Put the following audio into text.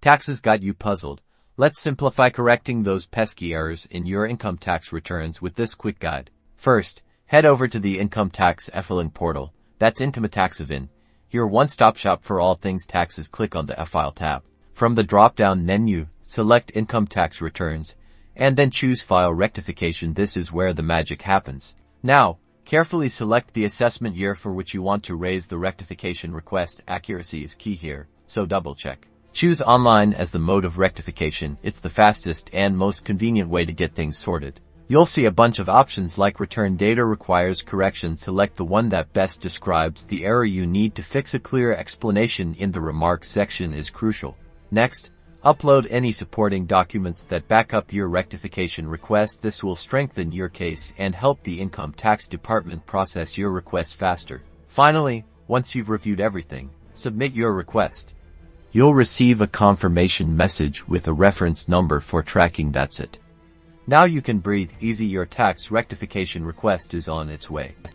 Taxes got you puzzled? Let's simplify correcting those pesky errors in your income tax returns with this quick guide. First, head over to the Income Tax e-filing portal. That's Income-a-Tax-a-Vin. Your one-stop shop for all things taxes. Click on the e-file tab. From the drop-down menu, select Income Tax Returns, and then choose File Rectification. This is where the magic happens. Now, carefully select the assessment year for which you want to raise the rectification request. Accuracy is key here, so double-check. Choose Online as the mode of rectification. It's the fastest and most convenient way to get things sorted. You'll see a bunch of options like Return Data Requires Correction. Select the one that best describes the error you need to fix. A clear explanation in the Remarks section is crucial. Next, upload any supporting documents that back up your rectification request. This will strengthen your case and help the Income Tax Department process your request faster. Finally, once you've reviewed everything, submit your request. You'll receive a confirmation message with a reference number for tracking. That's it. Now you can breathe easy. Your tax rectification request is on its way.